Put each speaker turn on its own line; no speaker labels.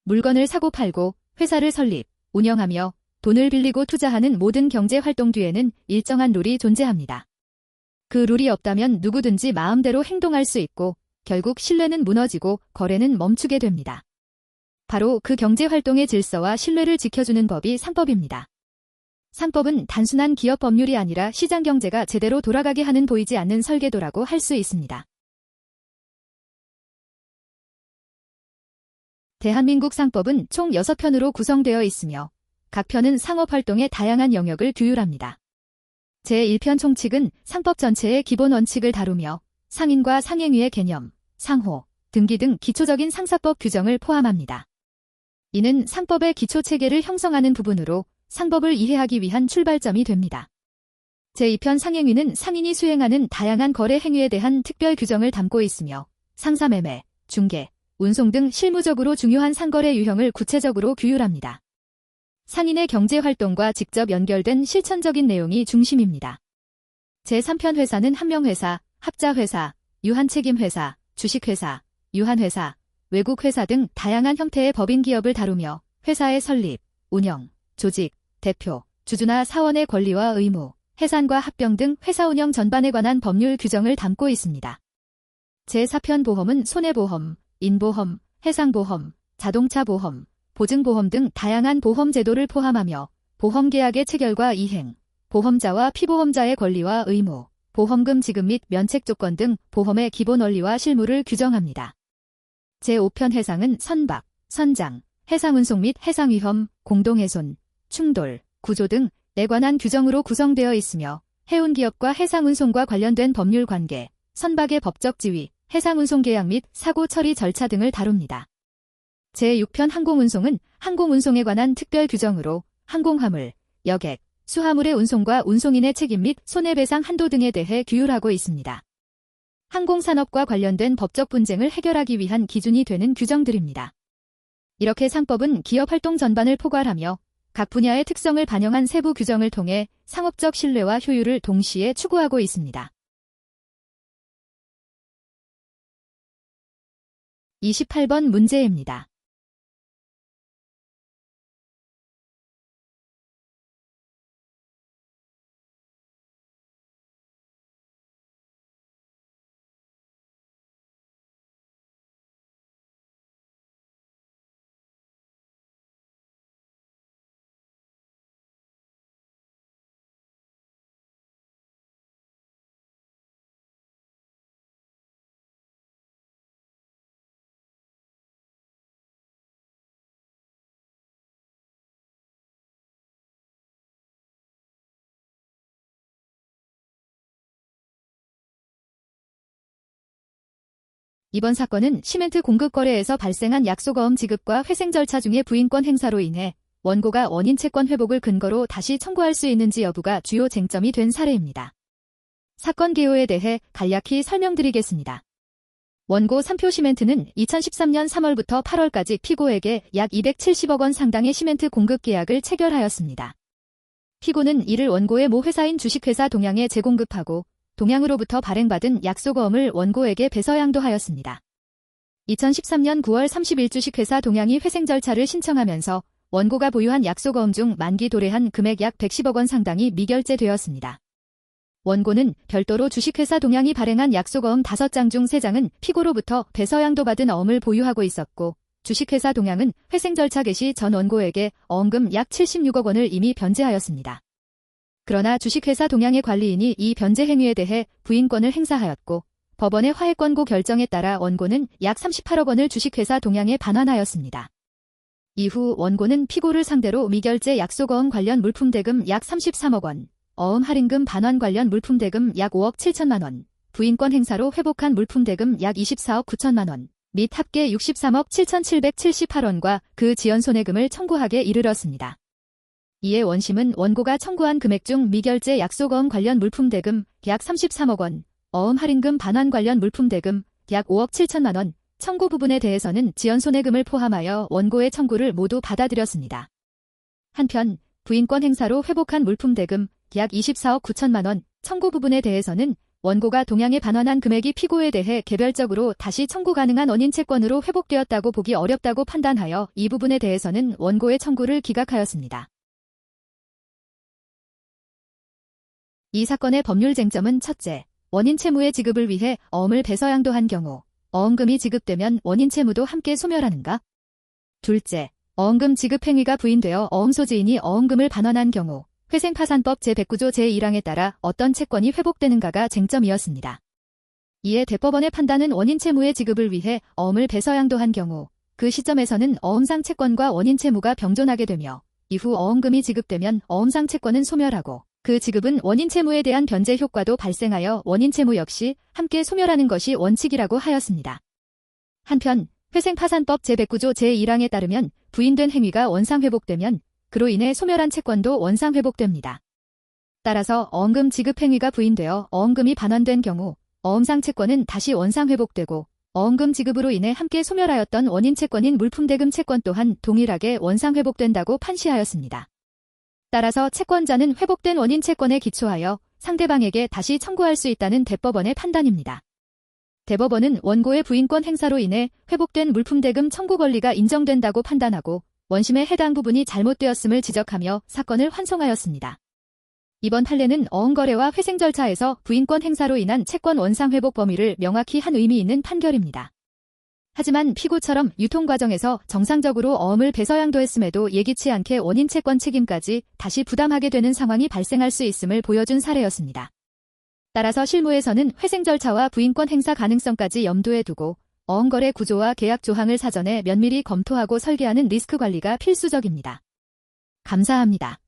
물건을 사고 팔고 회사를 설립, 운영하며 돈을 빌리고 투자하는 모든 경제 활동 뒤에는 일정한 룰이 존재합니다. 그 룰이 없다면 누구든지 마음대로 행동할 수 있고 결국 신뢰는 무너지고 거래는 멈추게 됩니다. 바로 그 경제 활동의 질서와 신뢰를 지켜주는 법이 상법입니다. 상법은 단순한 기업 법률이 아니라 시장 경제가 제대로 돌아가게 하는 보이지 않는 설계도라고 할 수 있습니다. 대한민국 상법은 총 6편으로 구성되어 있으며 각 편은 상업활동의 다양한 영역을 규율합니다. 제1편 총칙은 상법 전체의 기본 원칙을 다루며 상인과 상행위의 개념, 상호, 등기 등 기초적인 상사법 규정을 포함합니다. 이는 상법의 기초체계를 형성하는 부분으로 상법을 이해하기 위한 출발점이 됩니다. 제2편 상행위는 상인이 수행하는 다양한 거래 행위에 대한 특별 규정을 담고 있으며 상사매매, 중개, 운송 등 실무적으로 중요한 상거래 유형을 구체적으로 규율합니다. 상인의 경제활동과 직접 연결된 실천적인 내용이 중심입니다. 제3편 회사는 한명회사, 합자회사, 유한책임회사, 주식회사, 유한회사, 외국회사 등 다양한 형태의 법인 기업을 다루며 회사의 설립, 운영, 조직, 대표, 주주나 사원의 권리와 의무, 해산과 합병 등 회사 운영 전반에 관한 법률 규정을 담고 있습니다. 제4편 보험은 손해보험, 인보험, 해상보험, 자동차보험, 보증보험 등 다양한 보험 제도를 포함하며 보험계약의 체결과 이행, 보험자와 피보험자의 권리와 의무, 보험금 지급 및 면책 조건 등 보험의 기본 원리와 실무를 규정합니다. 제5편 해상은 선박, 선장, 해상운송 및 해상위험, 공동훼손, 충돌, 구조 등에 관한 규정으로 구성되어 있으며 해운기업과 해상운송과 관련된 법률 관계, 선박의 법적 지위, 해상운송 계약 및 사고 처리 절차 등을 다룹니다. 제6편 항공운송은 항공운송에 관한 특별 규정으로 항공화물, 여객, 수화물의 운송과 운송인의 책임 및 손해배상 한도 등에 대해 규율하고 있습니다. 항공산업과 관련된 법적 분쟁을 해결하기 위한 기준이 되는 규정들입니다. 이렇게 상법은 기업활동 전반을 포괄하며 각 분야의 특성을 반영한 세부 규정을 통해 상업적 신뢰와 효율을 동시에 추구하고 있습니다. 28번 문제입니다. 이번 사건은 시멘트 공급 거래에서 발생한 약속어음 지급과 회생 절차 중의 부인권 행사로 인해 원고가 원인 채권 회복을 근거로 다시 청구할 수 있는지 여부가 주요 쟁점이 된 사례입니다. 사건 개요에 대해 간략히 설명드리겠습니다. 원고 3표 시멘트는 2013년 3월부터 8월까지 피고에게 약 270억 원 상당의 시멘트 공급 계약을 체결하였습니다. 피고는 이를 원고의 모 회사인 주식회사 동양에 재공급하고 동양으로부터 발행받은 약속어음을 원고에게 배서양도하였습니다. 2013년 9월 30일 주식회사 동양이 회생 절차를 신청하면서 원고가 보유한 약속어음 중 만기 도래한 금액 약 110억 원 상당이 미결제되었습니다. 원고는 별도로 주식회사 동양이 발행한 약속어음 5장 중 3장은 피고로부터 배서양도받은 어음을 보유하고 있었고 주식회사 동양은 회생 절차 개시 전 원고에게 어음금 약 76억 원을 이미 변제하였습니다. 그러나 주식회사 동양의 관리인이 이 변제 행위에 대해 부인권을 행사하였고 법원의 화해권고 결정에 따라 원고는 약 38억 원을 주식회사 동양에 반환하였습니다. 이후 원고는 피고를 상대로 미결제 약속어음 관련 물품 대금 약 33억 원, 어음 할인금 반환 관련 물품 대금 약 5억 7천만 원, 부인권 행사로 회복한 물품 대금 약 24억 9천만 원, 및 합계 63억 7,778원과 그 지연 손해금을 청구하게 이르렀습니다. 이에 원심은 원고가 청구한 금액 중 미결제 약속어음 관련 물품 대금 약 33억 원, 어음 할인금 반환 관련 물품 대금 약 5억 7천만 원, 청구 부분에 대해서는 지연 손해금을 포함하여 원고의 청구를 모두 받아들였습니다. 한편 부인권 행사로 회복한 물품 대금 약 24억 9천만 원, 청구 부분에 대해서는 원고가 동양에 반환한 금액이 피고에 대해 개별적으로 다시 청구 가능한 원인 채권으로 회복되었다고 보기 어렵다고 판단하여 이 부분에 대해서는 원고의 청구를 기각하였습니다. 이 사건의 법률 쟁점은 첫째, 원인 채무의 지급을 위해 어음을 배서양도한 경우 어음금이 지급되면 원인 채무도 함께 소멸하는가? 둘째, 어음금 지급 행위가 부인되어 어음 소지인이 어음금을 반환한 경우 회생파산법 제109조 제1항에 따라 어떤 채권이 회복되는가가 쟁점이었습니다. 이에 대법원의 판단은 원인 채무의 지급을 위해 어음을 배서양도한 경우 그 시점에서는 어음상 채권과 원인 채무가 병존하게 되며 이후 어음금이 지급되면 어음상 채권은 소멸하고 그 지급은 원인 채무에 대한 변제 효과도 발생하여 원인 채무 역시 함께 소멸하는 것이 원칙이라고 하였습니다. 한편 회생파산법 제109조 제1항에 따르면 부인된 행위가 원상 회복되면 그로 인해 소멸한 채권도 원상 회복됩니다. 따라서 어음금 지급 행위가 부인되어 어음금이 반환된 경우 어음상 채권은 다시 원상 회복되고 어음금 지급으로 인해 함께 소멸하였던 원인 채권인 물품대금 채권 또한 동일하게 원상 회복된다고 판시하였습니다. 따라서 채권자는 회복된 원인 채권에 기초하여 상대방에게 다시 청구할 수 있다는 대법원의 판단입니다. 대법원은 원고의 부인권 행사로 인해 회복된 물품대금 청구 권리가 인정된다고 판단하고 원심의 해당 부분이 잘못되었음을 지적하며 사건을 환송하였습니다. 이번 판례는 어음거래와 회생 절차에서 부인권 행사로 인한 채권 원상 회복 범위를 명확히 한 의미 있는 판결입니다. 하지만 피고처럼 유통 과정에서 정상적으로 어음을 배서양도했음에도 예기치 않게 원인 채권 책임까지 다시 부담하게 되는 상황이 발생할 수 있음을 보여준 사례였습니다. 따라서 실무에서는 회생 절차와 부인권 행사 가능성까지 염두에 두고 어음거래 구조와 계약 조항을 사전에 면밀히 검토하고 설계하는 리스크 관리가 필수적입니다. 감사합니다.